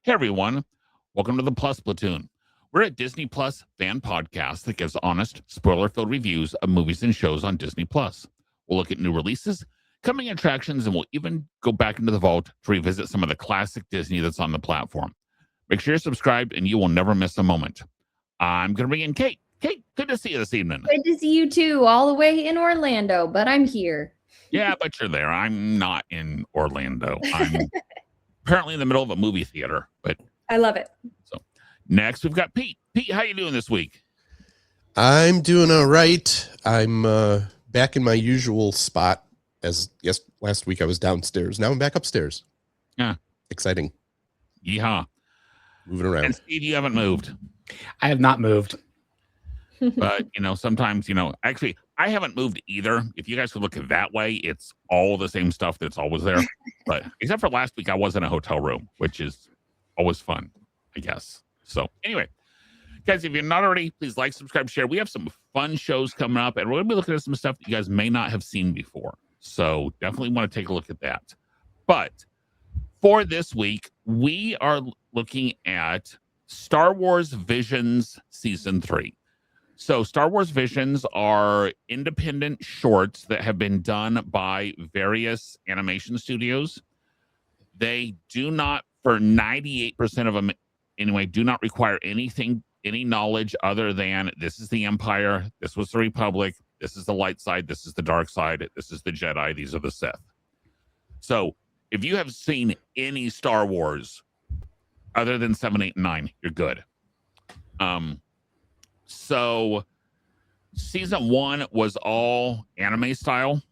Hey everyone, welcome to the Plus Platoon. We're a Disney Plus fan podcast that gives honest, spoiler-filled reviews of movies and shows on Disney Plus. We'll look at new releases, coming attractions, and we'll even go back into the vault to revisit some of the classic Disney that's on the platform. Make sure you're subscribed and you will never miss a moment. I'm going to bring in Kate. Kate, good to see you this evening. Good to see you too, all the way in Orlando, but I'm here. Yeah, but you're there. I'm not in Orlando. I'm apparently in the middle of a movie theater, but I love it. So next we've got Pete. Pete, how you doing this week? I'm doing all right. I'm back in my usual spot. Last week I was downstairs. Now I'm back upstairs. Yeah. Exciting. Yeehaw. Moving around. And Steve, you haven't moved. I have not moved. But, sometimes, actually, I haven't moved either. If you guys could look at it that way, it's all the same stuff that's always there. But except for last week, I was in a hotel room, which is always fun, I guess. So anyway, guys, if you're not already, please like, subscribe, share. We have some fun shows coming up, and we're going to be looking at some stuff that you guys may not have seen before. So definitely want to take a look at that. But for this week, we are looking at Star Wars Visions Season 3. So Star Wars Visions are independent shorts that have been done by various animation studios. They do not, for 98% of them anyway, do not require any knowledge other than this is the Empire, this was the Republic, this is the light side, this is the dark side, this is the Jedi, these are the Sith. So if you have seen any Star Wars other than 7, 8, and 9, you're good. So season 1 was all anime style.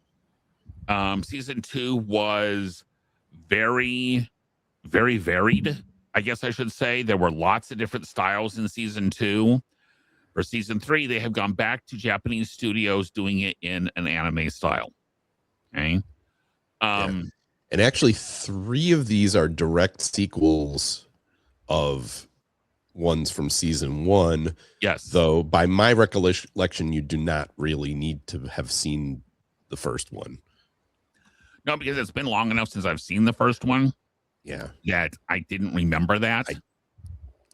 Season 2 was very, very varied, I guess I should say. There were lots of different styles in season 2. For season 3, they have gone back to Japanese studios doing it in an anime style. Okay. And actually 3 of these are direct sequels of ones from season 1. Yes. Though by my recollection, you do not really need to have seen the first one. No, because it's been long enough since I've seen the first one. Yeah. That I didn't remember that.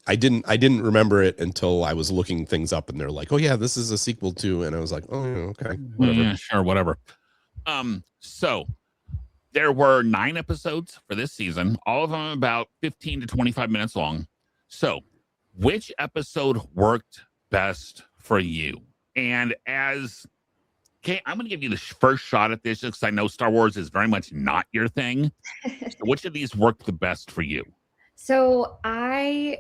I didn't remember it until I was looking things up and they're like, oh yeah, this is a sequel to, and I was like, oh yeah, okay. Whatever. Yeah, sure, whatever. So there were 9 episodes for this season, all of them about 15 to 25 minutes long. So which episode worked best for you? And okay, I'm going to give you the first shot at this just because I know Star Wars is very much not your thing. So which of these worked the best for you? So I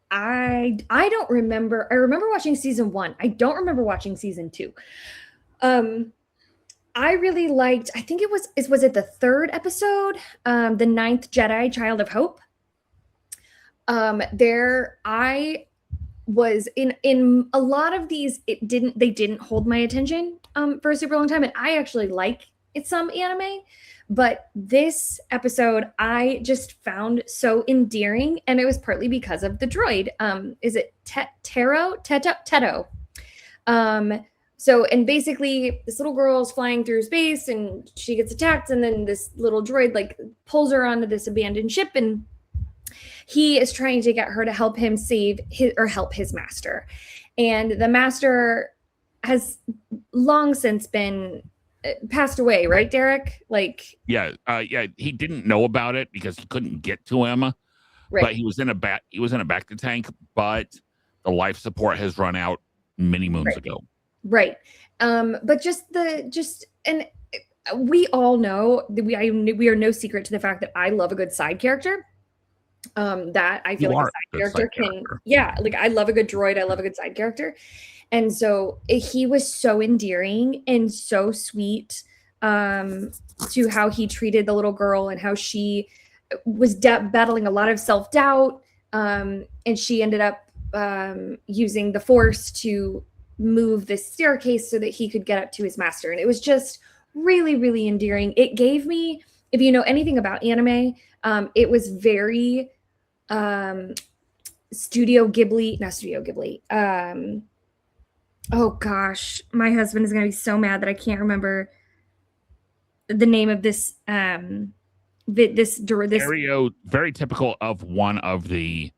don't remember. I remember watching season 1. I don't remember watching season 2. I really liked, I think was it the 3rd episode? The 9th Jedi, Child of Hope. I was in a lot of these, they didn't hold my attention for a super long time, and I actually like some anime, but this episode I just found so endearing, and it was partly because of the droid. Is it Teto? So, and basically this little girl is flying through space and she gets attacked, and then this little droid pulls her onto this abandoned ship, and he is trying to get her to help him help his master. And the master has long since been passed away, right, Derek? Yeah, he didn't know about it because he couldn't get to him. Right. But he was in a bacta tank, but the life support has run out many moons ago. Right. But and we all know that we are no secret to the fact that I love a good side character. That I feel like a side character can, I love a good droid. I love a good side character. And so he was so endearing and so sweet to how he treated the little girl and how she was battling a lot of self-doubt. And she ended up using the Force to move this staircase so that he could get up to his master. And it was just really, really endearing. It gave me, if you know anything about anime, it was very not Studio Ghibli. Oh gosh, my husband is gonna be so mad that I can't remember the name of this very typical of one of the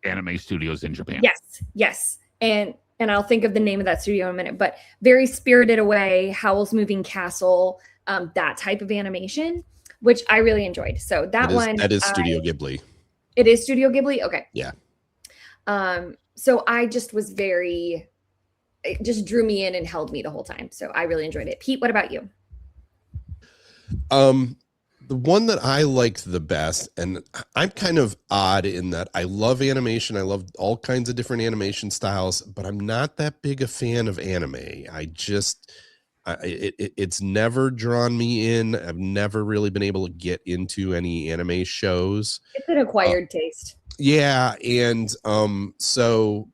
anime studios in Japan. Yes. And I'll think of the name of that studio in a minute, but very Spirited Away, Howl's Moving Castle, that type of animation, which I really enjoyed. So that is Studio Ghibli. It is Studio Ghibli? Okay. Yeah. So I just was it just drew me in and held me the whole time. So I really enjoyed it. Pete, what about you? The one that I liked the best, and I'm kind of odd in that I love animation. I love all kinds of different animation styles, but I'm not that big a fan of anime. It's never drawn me in. I've never really been able to get into any anime shows. It's an acquired taste. Yeah, and so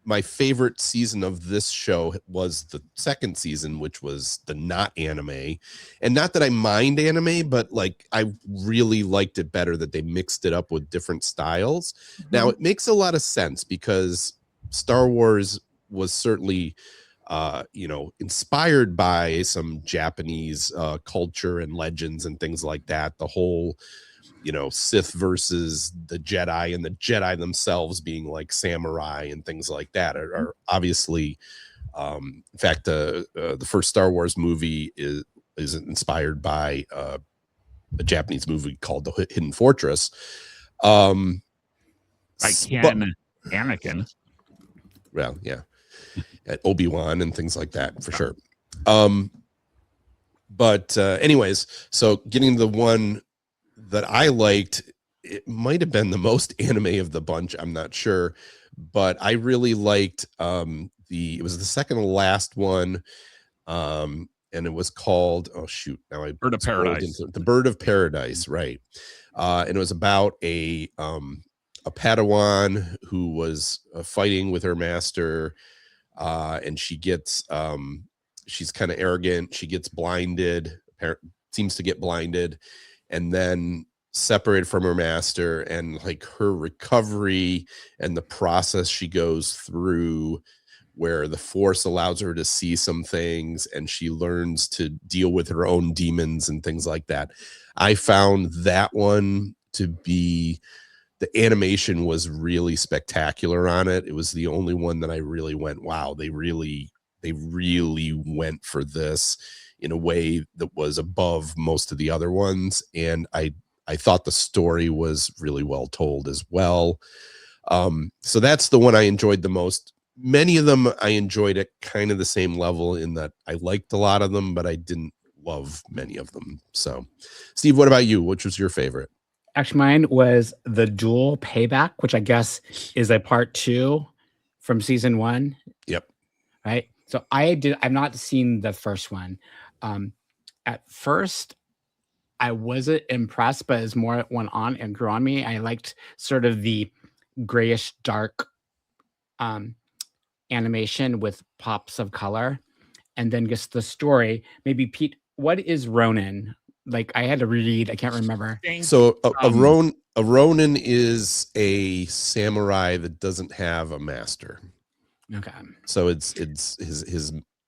my favorite season of this show was the second season, which was the not anime. And not that I mind anime, but like I really liked it better that they mixed it up with different styles. Mm-hmm. Now it makes a lot of sense because Star Wars was certainly inspired by some Japanese culture and legends and things like that. The whole Sith versus the Jedi, and the Jedi themselves being like samurai and things like that are obviously, in fact, the first Star Wars movie is inspired by a Japanese movie called The Hidden Fortress. Anakin. Well, yeah, Obi-Wan and things like that for sure. But anyways, so getting to the one that I liked, it might have been the most anime of the bunch, I'm not sure, but I really liked it was the second to last one, and it was called Bird of Paradise. The Bird of Paradise, right? And it was about a Padawan who was fighting with her master, and she gets she's kind of arrogant, she gets blinded, seems to get blinded, and then separated from her master, and like her recovery and the process she goes through where the Force allows her to see some things and she learns to deal with her own demons and things like that. I found that one to be, the animation was really spectacular on it. It was the only one that I really went, wow, they really went for this in a way that was above most of the other ones. And I thought the story was really well told as well. So that's the one I enjoyed the most. Many of them I enjoyed at kind of the same level in that I liked a lot of them, but I didn't love many of them. So Steve, what about you? Which was your favorite? Actually, mine was The Duel Payback, which I guess is a part 2 from season 1. Yep. Right. So I've not seen the first one. At first, I wasn't impressed, but as more went on and grew on me, I liked sort of the grayish dark animation with pops of color, and then just the story. Maybe Pete, what is Ronin? Like I had to read, I can't remember. So a Ronin is a samurai that doesn't have a master. Okay. So it's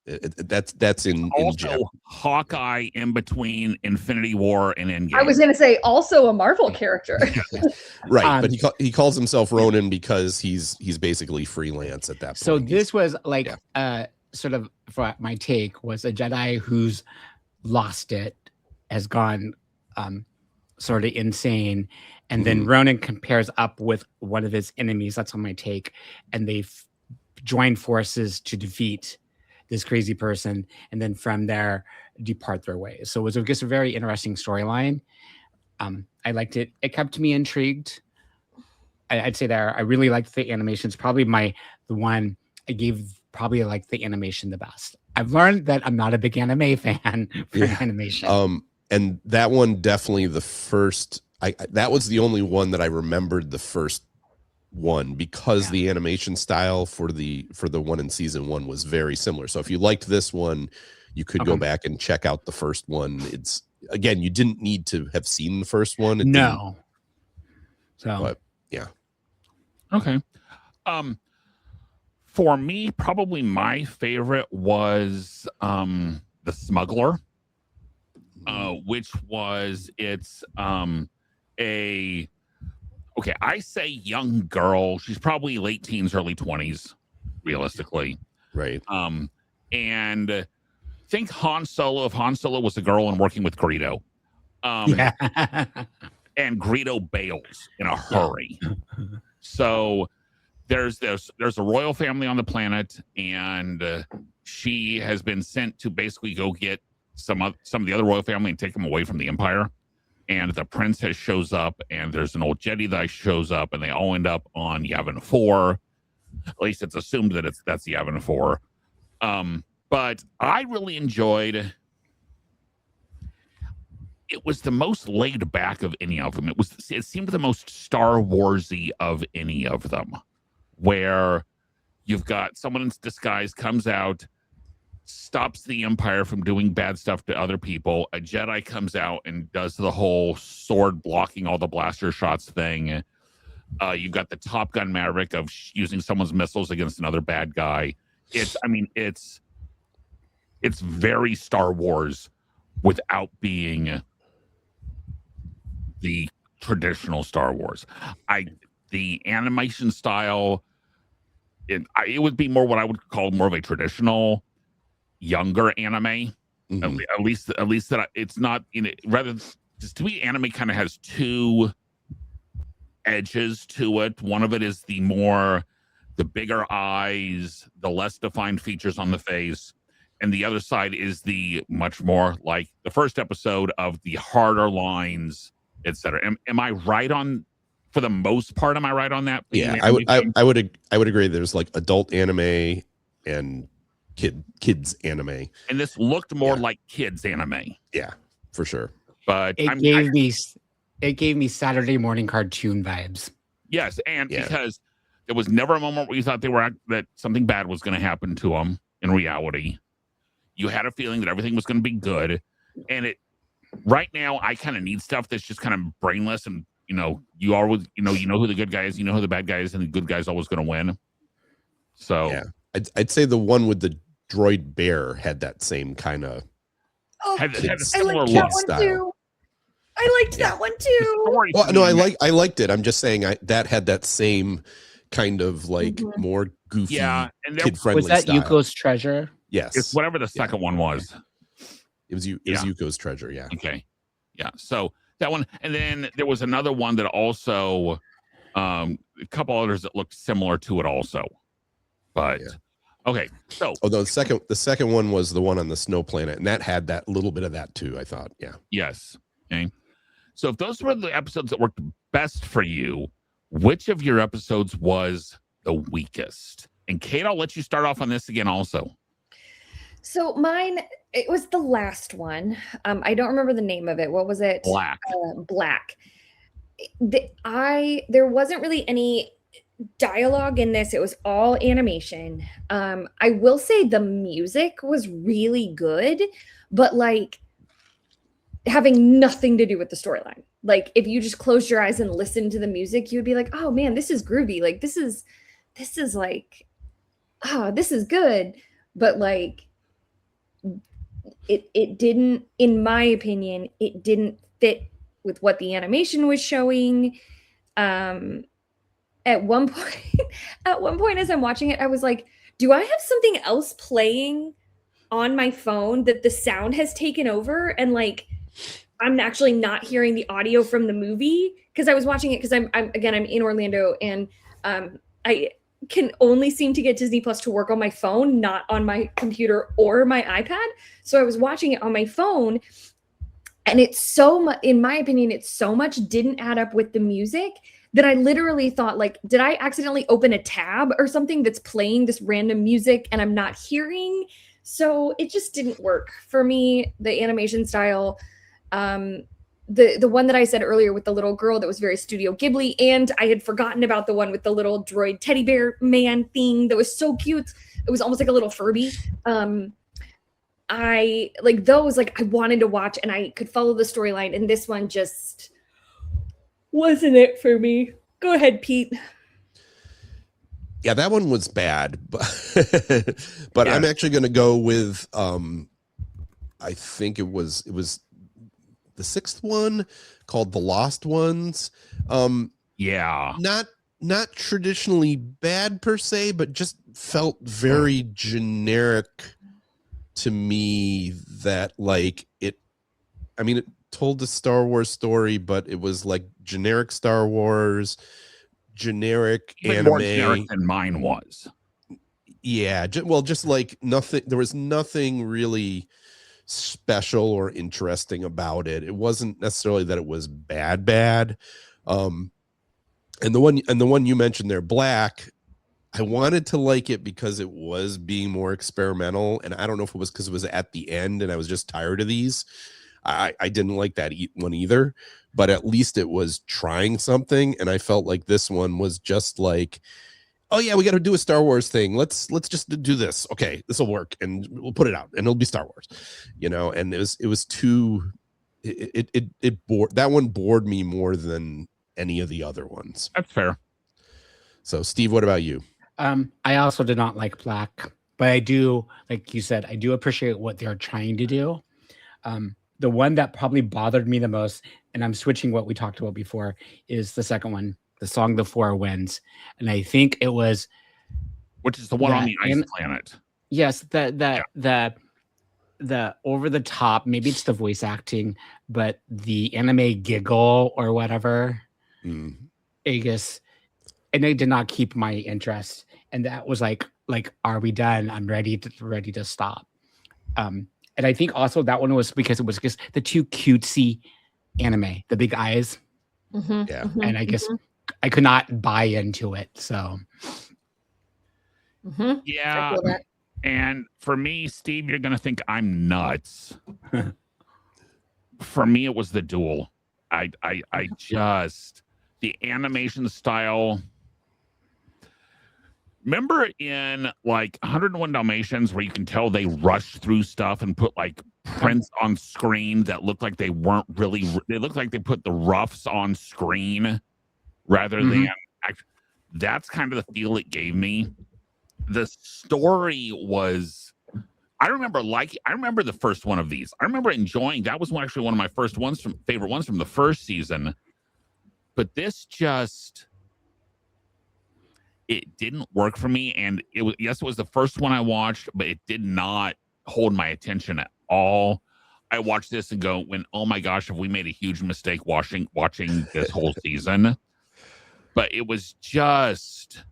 that's in also Hawkeye in between Infinity War and Endgame. I was going to say also a Marvel character. Right, but he calls himself Ronin because he's basically freelance at that point. So this was like sort of, for my take, was a Jedi who's lost it, has gone sort of insane, and then Ronin compares up with one of his enemies. That's on my take, and they've joined forces to defeat this crazy person, and then from there depart their ways. So it was just a very interesting storyline. I liked it. It kept me intrigued. I'd say there, I really liked the animations. Probably the one I gave probably like the animation the best. I've learned that I'm not a big anime fan for animation. And that one definitely the first. That was the only one that I remembered the first one, because the animation style for the one in season 1 was very similar. So if you liked this one, you could go back and check out the first one. It's, again, you didn't need to have seen the first one. No. So, but yeah. Okay. For me, probably my favorite was The Smuggler. which was I say young girl. She's probably late teens, early 20s, realistically. Right. And think Han Solo. If Han Solo was a girl and working with Greedo. Yeah. And Greedo bails in a hurry. So there's a royal family on the planet, and she has been sent to basically go get some of the other royal family and take them away from the Empire. And the princess shows up, and there's an old Jedi that shows up, and they all end up on Yavin 4. At least it's assumed that that's Yavin 4. But I really enjoyed. It was the most laid back of any of them. It seemed the most Star Warsy of any of them, where you've got someone in disguise comes out, stops the Empire from doing bad stuff to other people. A Jedi comes out and does the whole sword blocking all the blaster shots thing. You've got the Top Gun Maverick of using someone's missiles against another bad guy. It's very Star Wars without being the traditional Star Wars. The animation style, it would be more what I would call more of a traditional younger anime. Mm-hmm. At least that it's not rather just to me, anime kind of has two edges to it. One of it is the bigger eyes, the less defined features on the face, and the other side is the much more like the first episode of the harder lines, etc. Am I right on? For the most part, am I right on that? Yeah, I would agree. There's like adult anime and kids anime, and this looked more like kids anime. Yeah, for sure. But it gave me Saturday morning cartoon vibes. Yes, and because there was never a moment where you thought that something bad was going to happen to them. In reality, you had a feeling that everything was going to be good, and right now I kind of need stuff that's just kind of brainless, and you always you know who the good guy is, you know who the bad guy is, and the good guy's always going to win. So yeah, I'd say the one with the droid bear had that same kind of had a similar look style. I liked that one too. Well, no, I liked it. I'm just saying that had that same kind of like more goofy, kid-friendly. Was that style. Yuko's Treasure? Yes, it's whatever the second one was. It was Yuko's Treasure. Yeah. Okay. Yeah. So that one, and then there was another one that also, a couple others that looked similar to it also, but. Yeah. Okay, so the second one was the one on the snow planet, and that had that little bit of that too. I thought, yeah, yes. Okay, so if those were the episodes that worked best for you, which of your episodes was the weakest? And Kate, I'll let you start off on this again, also. So mine, it was the last one. I don't remember the name of it. What was it? Black. Black. There wasn't really any dialogue in this. It was all animation. I will say the music was really good, but like having nothing to do with the storyline. Like if you just closed your eyes and listened to the music, you'd be like, oh man, this is groovy. Like this is like, this is good. But like it didn't, in my opinion, it didn't fit with what the animation was showing. At one point as I'm watching it, I was like, do I have something else playing on my phone that the sound has taken over and like I'm actually not hearing the audio from the movie? Because I was watching it because I'm in Orlando, and I can only seem to get Disney Plus to work on my phone, not on my computer or my iPad. So I was watching it on my phone, and it's so much, in my opinion, it's so much didn't add up with the music that I literally thought, like, did I accidentally open a tab or something that's playing this random music and I'm not hearing? So it just didn't work for me, the animation style. The one that I said earlier with the little girl that was very Studio Ghibli, and I had forgotten about the one with the little droid teddy bear man thing that was so cute. It was almost like a little Furby. I like those, like I wanted to watch and I could follow the storyline, and this one just wasn't it for me. Go ahead, Pete. Yeah, that one was bad, but I'm actually going to go with I think it was the 6th one called The Lost Ones. Yeah. Not traditionally bad per se, but just felt very generic to me. That like it told the Star Wars story, but it was like generic Star Wars, generic Even anime. more generic than mine was. Yeah, just like nothing. There was nothing really special or interesting about it. It wasn't necessarily that it was bad. And the one you mentioned there, Black, I wanted to like it because it was being more experimental, and I don't know if it was because it was at the end and I was just tired of these. I didn't like that one either, but at least it was trying something, and I felt like this one was just like, oh yeah, we got to do a Star Wars thing. Let's just do this. Okay, this will work, and we'll put it out, and it'll be Star Wars, And it was too. It bored, that one bored me more than any of the other ones. That's fair. So, Steve, what about you? I also did not like Black, but I do, like you said, I do appreciate what they're trying to do. The one that probably bothered me the most, and I'm switching what we talked about before, is the second one, the song "The Four Winds," and I think it was, which is the one on the ice planet. Yes, the over the top. Maybe it's the voice acting, but the anime giggle or whatever. I guess, and it did not keep my interest. And that was like, are we done? I'm ready to stop. And I think also that one was because it was just the too cutesy anime, the big eyes. Yeah. And I guess I could not buy into it. So yeah. And for me, Steve, you're gonna think I'm nuts. For me, it was the duel. I just, the animation style. Remember in like 101 Dalmatians where you can tell they rushed through stuff and put like prints on screen that looked like they weren't really, they looked like they put the roughs on screen rather than, that's kind of the feel it gave me. The story was, I remember the first one of these. I remember enjoying, that was actually one of my favorite ones from the first season. But this just, it didn't work for me. And it was the first one I watched, but it did not hold my attention at all. I watched this and go, oh my gosh, have we made a huge mistake watching this whole season? But it was just,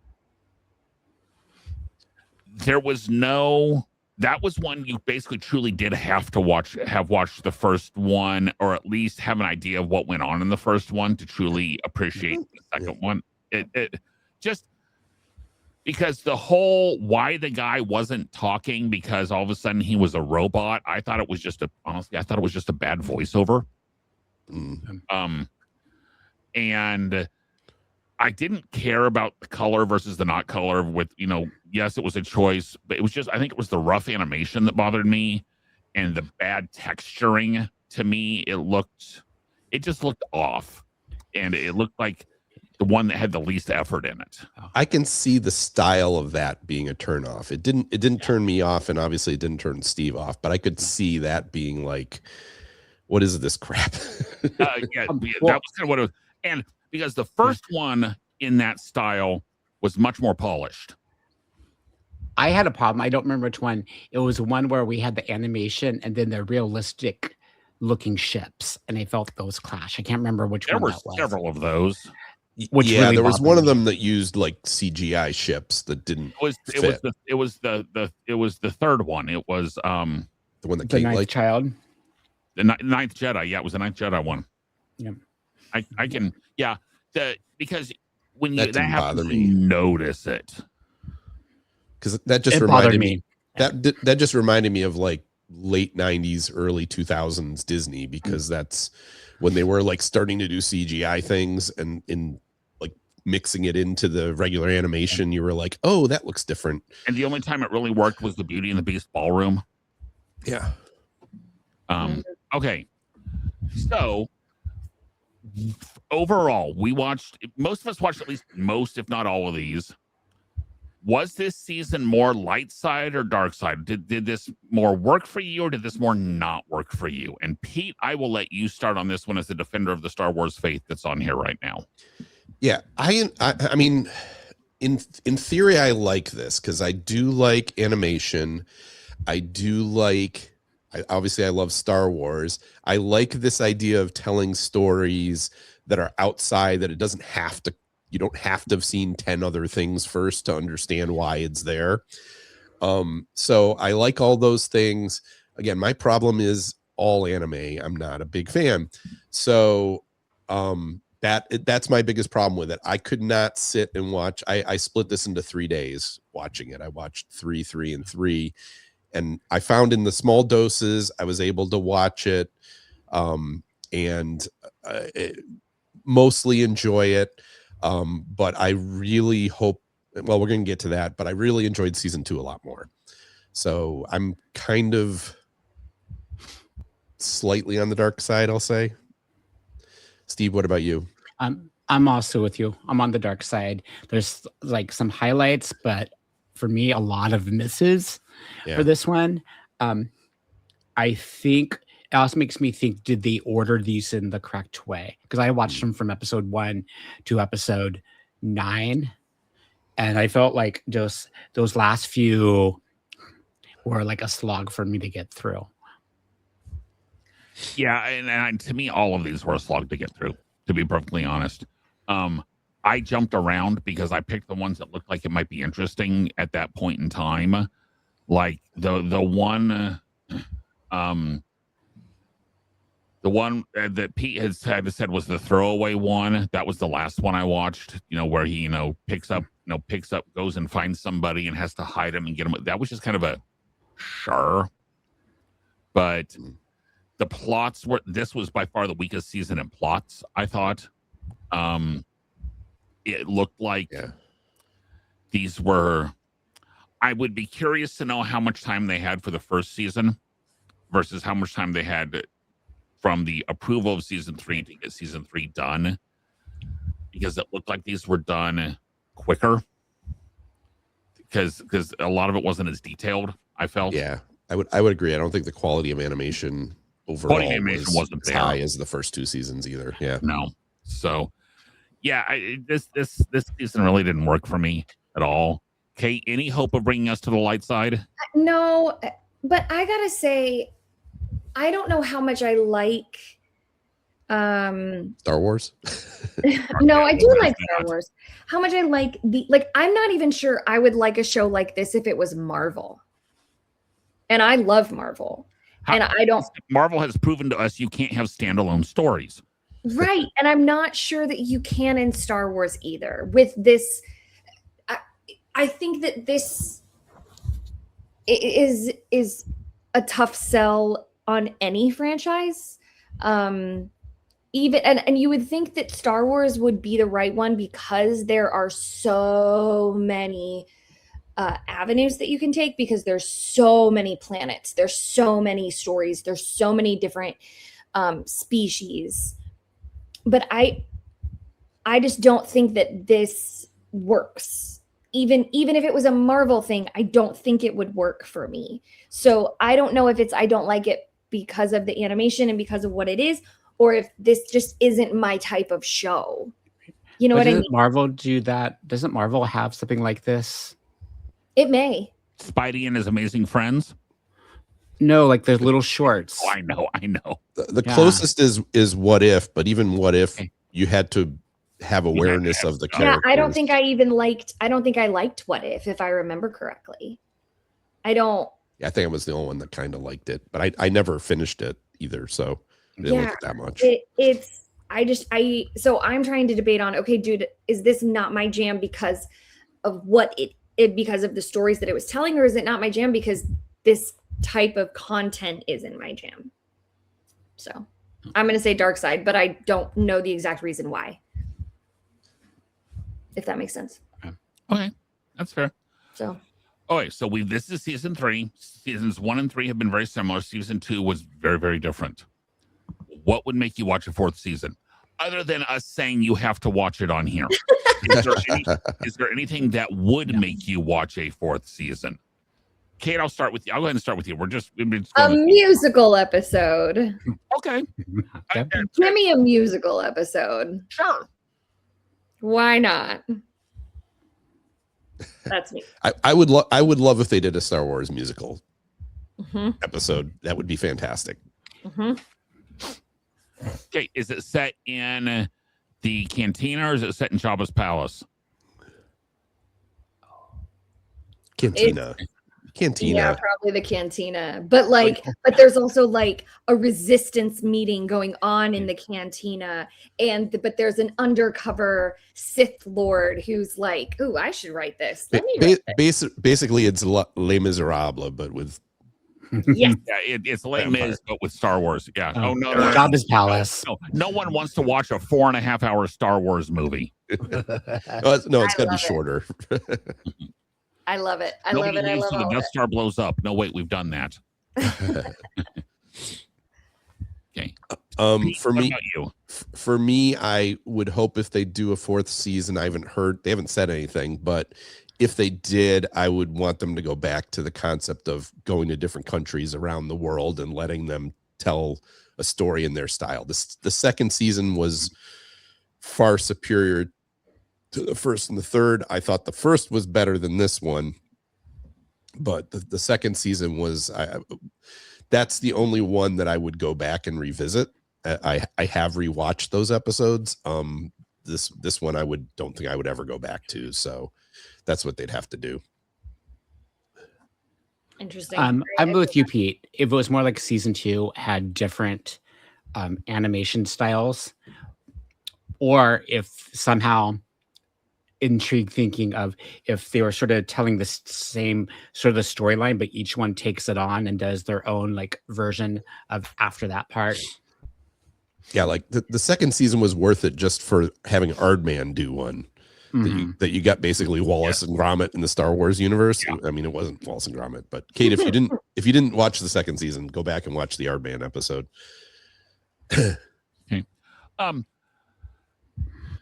there was no, that was one you basically truly did have watched the first one, or at least have an idea of what went on in the first one to truly appreciate the second one. It just, because the whole why the guy wasn't talking because all of a sudden he was a robot, I thought it was just a bad voiceover. And I didn't care about the color versus the not color with, yes, it was a choice, but it was just, I think it was the rough animation that bothered me and the bad texturing. To me, it just looked off, and it looked like the one that had the least effort in it. I can see the style of that being a turnoff. It didn't turn me off, and obviously it didn't turn Steve off, but I could see that being like, what is this crap? That was kind of what it was. And because the first one in that style was much more polished. I had a problem. I don't remember which one. It was one where we had the animation and then the realistic looking ships, and I felt those clash. I can't remember which one that was. There were several of those. Really, there was one of them that used like CGI ships that didn't. It was the third one. It was the one that the Ninth Child, the Ninth Jedi. Yeah, it was the Ninth Jedi one. Yeah, I can. Yeah, because when that happens, you notice it. Because that just reminded me. That just reminded me of like late 90s, early 2000s Disney, because that's when they were like starting to do CGI things and in like mixing it into the regular animation. You were like, oh, that looks different. And the only time it really worked was the Beauty and the Beast ballroom. Yeah. Okay. So overall, most of us watched at least most, if not all of these. Was this season more light side or dark side? Did this more work for you, or did this more not work for you? And Pete, I will let you start on this one as the defender of the Star Wars faith that's on here right now. Yeah, I mean, in theory, I like this because I do like animation. I do like. Obviously, I love Star Wars. I like this idea of telling stories that are outside, that it doesn't have to. You don't have to have seen 10 other things first to understand why it's there. So I like all those things. Again, my problem is all anime. I'm not a big fan. So that's my biggest problem with it. I could not sit and watch. I split this into 3 days watching it. I watched 3, 3, and 3. And I found in the small doses, I was able to watch it and mostly enjoy it. But I really hope, well, we're going to get to that, but I really enjoyed season 2 a lot more. So I'm kind of slightly on the dark side, I'll say. Steve, what about you? I'm also with you. I'm on the dark side. There's like some highlights, but for me, a lot of misses for this one. I think it also makes me think, did they order these in the correct way? Because I watched them from episode 1 to episode 9. And I felt like just those last few were like a slog for me to get through. Yeah, and to me, all of these were a slog to get through, to be perfectly honest. I jumped around because I picked the ones that looked like it might be interesting at that point in time. Like the one that Pete had said was the throwaway one. That was the last one I watched, where he, picks up, goes and finds somebody and has to hide him and get him. That was just kind of a sure. But the plots this was by far the weakest season in plots, I thought. It looked like these were, I would be curious to know how much time they had for the first season versus how much time they had from the approval of season 3 to get season 3 done, because it looked like these were done quicker because a lot of it wasn't as detailed, I felt. Yeah, I would agree. I don't think the quality of animation overall wasn't as high as the first 2 seasons either. Yeah. No. So yeah, this season really didn't work for me at all. Kate, any hope of bringing us to the light side? No, but I gotta say, I don't know how much I like Star Wars. No, I do like Star Wars. How much I like I'm not even sure I would like a show like this if it was Marvel. And I love Marvel. Marvel has proven to us you can't have standalone stories. Right. And I'm not sure that you can in Star Wars either. With this, I think that this is a tough sell on any franchise. Even and you would think that Star Wars would be the right one because there are so many avenues that you can take, because there's so many planets, there's so many stories, there's so many different species. But I just don't think that this works. Even if it was a Marvel thing, I don't think it would work for me. So I don't know if I don't like it because of the animation and because of what it is, or if this just isn't my type of show. You know what I mean? Marvel do that? Doesn't Marvel have something like this? It may. Spidey and His Amazing Friends? No, like the little shorts. Oh, I know. The closest is What If, but even What If, you had to have awareness of the characters. Yeah, I don't think I liked What If I remember correctly. I don't. Yeah, I think I was the only one that kind of liked it, but I never finished it either, so I didn't like it that much. So I'm trying to debate on, okay, dude, is this not my jam because of what because of the stories that it was telling, or is it not my jam because this type of content isn't my jam? So I'm going to say dark side, but I don't know the exact reason why, if that makes sense. Okay, that's fair. So okay, so this is season 3. Seasons 1 and 3 have been very similar. Season 2 was very, very different. What would make you watch a 4th season other than us saying you have to watch it on here? is there anything that would make you watch a fourth season? Kate, I'll start with you. I'll go ahead and start with you. We're just a musical episode. Okay. Give me a musical episode. Sure. Why not? That's me. I would love if they did a Star Wars musical episode. That would be fantastic. Okay, is it set in the cantina or is it set in Jabba's palace? Cantina. Yeah, probably the cantina. But but there's also like a resistance meeting going on in the cantina, but there's an undercover Sith Lord who's like, "Ooh, I should write this." Let me write this. Basically, it's Les Miserables, but with it's Les Mis, but with Star Wars. Yeah. Oh no, Jabba's palace. No one wants to watch a 4.5-hour Star Wars movie. No, it's got to be shorter. I love it. I Nobody love it. I love it. The Death Star blows up. No, wait, we've done that. Okay. For me, I would hope if they do a fourth season. They haven't said anything, but if they did, I would want them to go back to the concept of going to different countries around the world and letting them tell a story in their style. The second season was far superior to the first and the third. I thought the first was better than this one, but the second season was that's the only one that I would go back and revisit. I have rewatched those episodes. This one don't think I would ever go back to, so that's what they'd have to do. Interesting. I'm with you, Pete. If it was more like season 2 had different animation styles, or if somehow intrigued thinking of if they were sort of telling the same sort of storyline, but each one takes it on and does their own like version of after that part. Yeah, like the second season was worth it just for having Ardman do one. That you got basically Wallace and Gromit in the Star Wars universe. Yeah. I mean, it wasn't Wallace and Gromit, but Kate, if you didn't watch the second season, go back and watch the Ardman episode. Okay.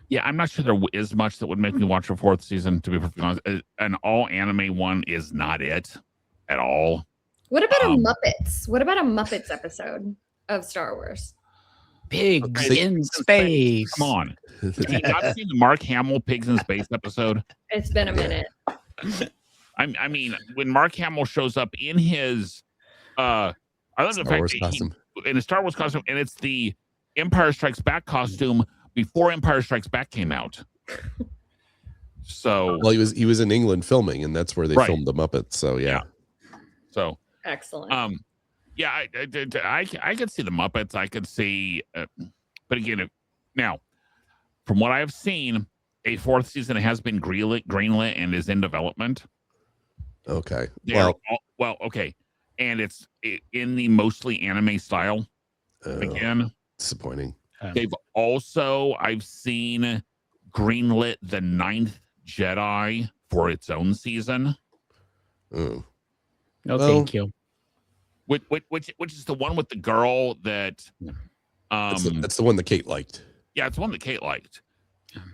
Yeah, I'm not sure there is much that would make me watch a fourth season, to be perfectly honest. An all anime one is not it at all. What about a Muppets? What about a Muppets episode of Star Wars? Pigs in space. Come on. Have you not seen the Mark Hamill Pigs in Space episode? It's been a minute. I mean, when Mark Hamill shows up in his I love the fact that in a Star Wars costume, and it's the Empire Strikes Back costume before Empire Strikes Back came out. So well, he was in England filming, and that's where they filmed the Muppets. So yeah. So excellent. Yeah, I could see the Muppets. I could see, but again, now from what I've seen, a fourth season has been greenlit and is in development. Okay. Okay, and it's in the mostly anime style. Again, disappointing. They've also, I've seen, greenlit the 9th Jedi for its own season. Oh. No, thank you. Which is the one with the girl that that's the one that Kate liked. Yeah, it's the one that Kate liked.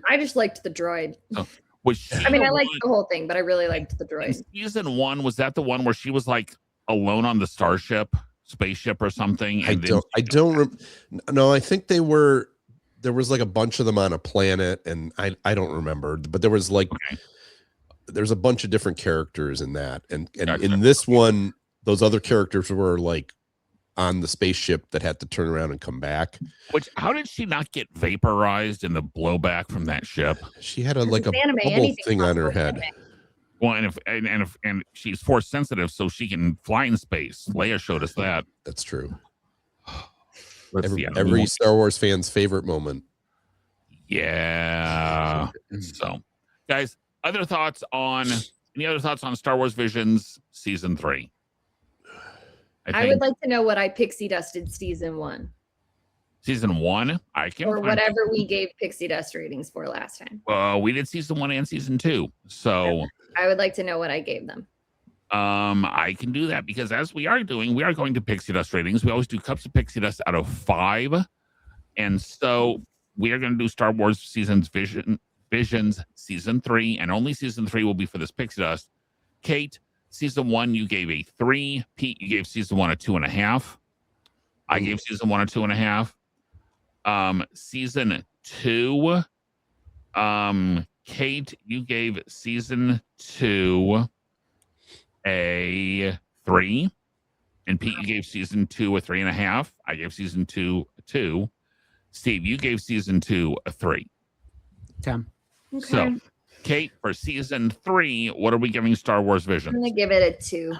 I just liked the droid. I mean, I liked the whole thing, but I really liked the droid. Season 1, was that the one where she was like alone on the spaceship or something? No, I think there was like a bunch of them on a planet, and I don't remember, but there was like there's a bunch of different characters in that, and in this one, those other characters were like on the spaceship that had to turn around and come back. How did she not get vaporized in the blowback from that ship? She had a bubble thing on her head. Well, and she's force sensitive, so she can fly in space. Leia showed us that. That's true. Every Star Wars fan's favorite moment. Yeah. So, guys, any other thoughts on Star Wars Visions Season 3? I would like to know what I pixie dusted season 1. Season 1? Or whatever we gave pixie dust ratings for last time. We did season 1 and season 2. So I would like to know what I gave them. I can do that because as we are going to pixie dust ratings. We always do cups of pixie dust out of 5. And so we are going to do Star Wars Visions Visions season 3, and only season 3 will be for this Pixie Dust. Kate, season 1 you gave a 3. Pete, you gave season 1 a 2.5. I gave season 1 a 2.5. Season 2, Kate, you gave season 2 a 3, and Pete, you gave season 2 a 3.5. I gave season 2 a 2. Steve, you gave season 2 a 3. 10. Okay. So, Kate, for season 3, what are we giving Star Wars Visions? I'm gonna give it a 2.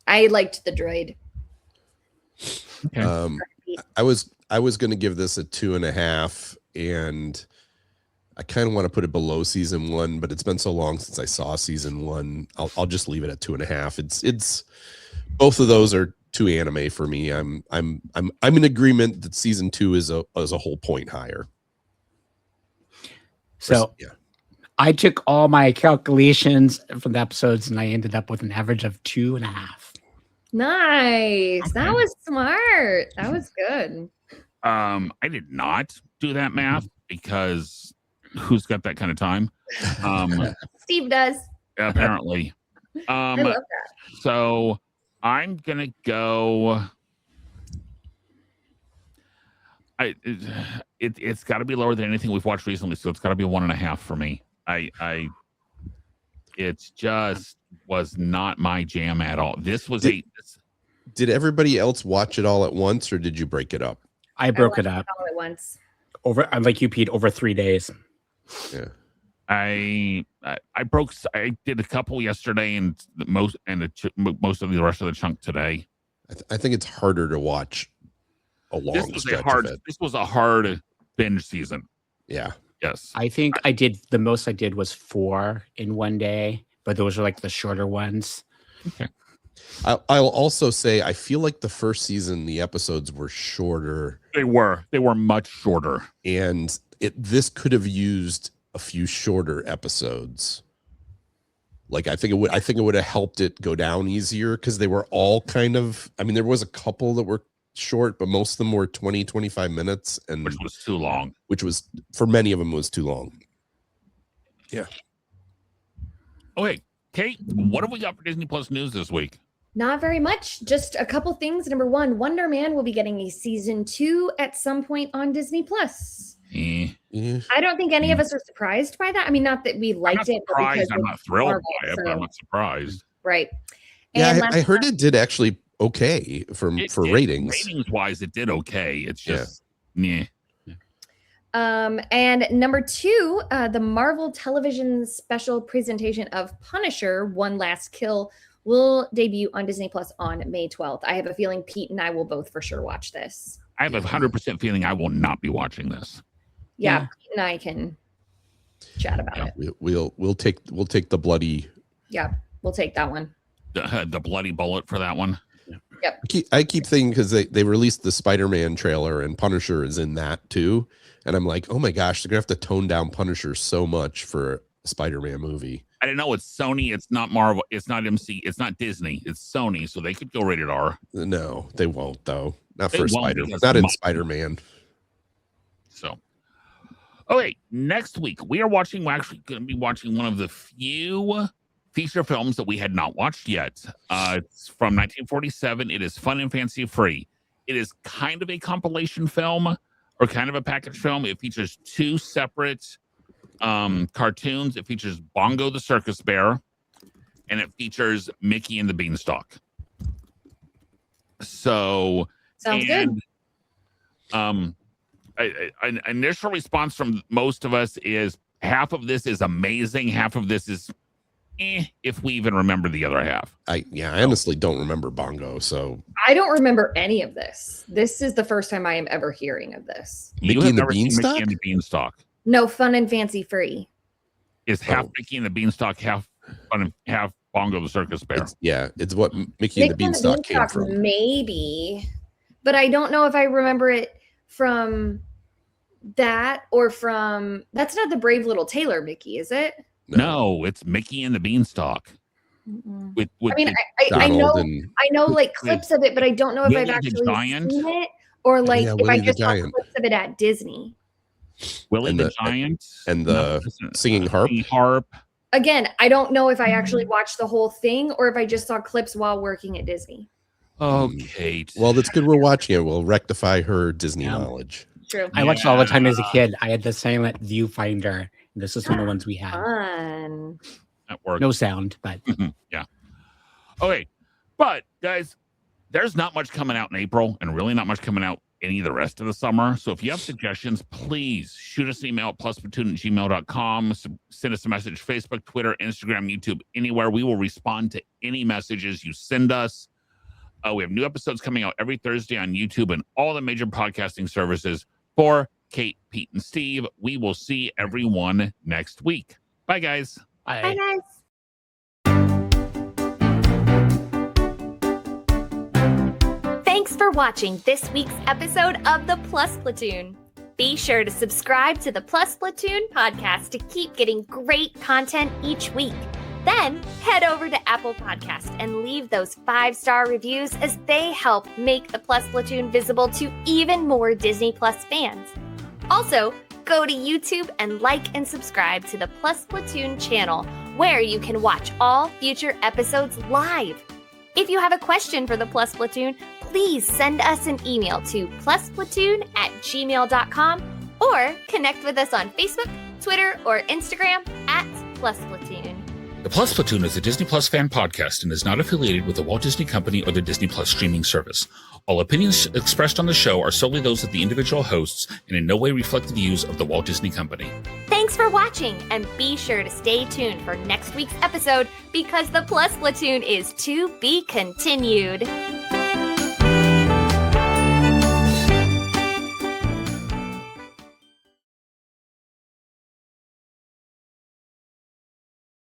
I liked the droid. Okay. I was going to give this a 2.5, and I kind of want to put it below season 1, but it's been so long since I saw season 1. I'll just leave it at 2.5. It's both of those are too anime for me. I'm in agreement that season 2 is a whole point higher. So yeah. I took all my calculations from the episodes and I ended up with an average of 2.5. Nice. Okay. That was smart. That was good. I did not do that math because who's got that kind of time? Steve does. Apparently. I love that. So I'm gonna go. It's got to be lower than anything we've watched recently, so it's got to be 1.5 for me. It's just was not my jam at all. This was Did everybody else watch it all at once, or did you break it up? I broke it up all at once. over, like you, Pete, over 3 days. Yeah. I did a couple yesterday and most of the rest of the chunk today. I think it's harder to watch a long stretch of it. This was a hard binge season. Yeah. Yes. I think the most I did was 4 in one day, but those are like the shorter ones. Okay. I'll also say I feel like the first season the episodes were shorter. They were much shorter, and this could have used a few shorter episodes. Like I think it would have helped it go down easier because they were all kind of, I mean, there was a couple that were short, but most of them were 20-25 minutes, and which was too long. Which was, for many of them, was too long. Yeah. Okay, Kate, what have we got for Disney Plus news this week? Not very much. Just a couple things. Number 1, Wonder Man will be getting a season 2 at some point on Disney Plus. Yeah. I don't think any of us are surprised by that. I mean, not that we liked it, but because I'm not thrilled Marvel, by it, but I'm not surprised. Right. Yeah, I heard it did actually okay for ratings. Ratings wise, it did okay. It's just yeah. And number 2, the Marvel television special presentation of Punisher: One Last Kill will debut on Disney Plus on May 12th. I have a feeling Pete and I will both for sure watch this. I have a 100% feeling I will not be watching this. Yeah. Pete and I can chat about it. We'll take the bloody. Yeah, we'll take that one. The bloody bullet for that one. Yep. I keep thinking because they released the Spider-Man trailer and Punisher is in that too, and I'm like, oh my gosh, they're gonna have to tone down Punisher so much for a Spider-Man movie. I don't know. It's Sony. It's not Marvel. It's not MC. It's not Disney. It's Sony. So they could go rated R. No, they won't though. Not for Spider-Man. Not in Spider-Man. So, okay. Next week we are watching. We're actually going to be watching one of the few feature films that we had not watched yet. It's from 1947. It is fun and fancy free. It is kind of a compilation film or kind of a package film. It features 2 separate cartoons. It features Bongo the Circus Bear, and it features Mickey and the Beanstalk. So sounds good. An initial response from most of us is half of this is amazing, half of this is if we even remember the other half. I honestly don't remember Bongo, so I don't remember any of this. This is the first time I am ever hearing of this. Mickey and the Beanstalk? Mickey and the Beanstalk. No, fun and fancy free. Is half Mickey and the Beanstalk, half fun and half Bongo the Circus Bear. It's what Mickey and the Beanstalk came from. Maybe, but I don't know if I remember it from that or from. That's not the Brave Little Tailor Mickey, is it? No, it's Mickey and the Beanstalk. I mean, I know like clips of it, but I don't know if I've actually seen it or like if I just saw clips of it at Disney. Willie And the Giant and the singing harp. Singing harp. Again, I don't know if I actually watched the whole thing or if I just saw clips while working at Disney. Oh, Kate. Well, that's good we're watching it. We'll rectify her Disney knowledge. True. I watched it all the time as a kid. I had the silent viewfinder. This is one of the ones we had. Fun. That worked. No sound, but yeah. Okay. But guys, there's not much coming out in April and really not much coming out any of the rest of the summer. So if you have suggestions, please shoot us an email at plusplatoon@gmail.com. Send us a message, Facebook, Twitter, Instagram, YouTube, anywhere. We will respond to any messages you send us. We have new episodes coming out every Thursday on YouTube and all the major podcasting services. For Kate, Pete, and Steve, we will see everyone next week. Bye, guys. I Bye, guys. Thanks for watching this week's episode of the Plus Platoon. Be sure to subscribe to the Plus Platoon podcast to keep getting great content each week. Then head over to Apple Podcast and leave those 5-star reviews as they help make the Plus Platoon visible to even more Disney Plus fans. Also, go to YouTube and like and subscribe to the Plus Platoon channel, where you can watch all future episodes live. If you have a question for the Plus Platoon, please send us an email to plusplatoon@gmail.com or connect with us on Facebook, Twitter, or Instagram @plusplatoon. The Plus Platoon is a Disney Plus fan podcast and is not affiliated with the Walt Disney Company or the Disney Plus streaming service. All opinions expressed on the show are solely those of the individual hosts and in no way reflect the views of the Walt Disney Company. Thanks for watching, and be sure to stay tuned for next week's episode because the Plus Platoon is to be continued.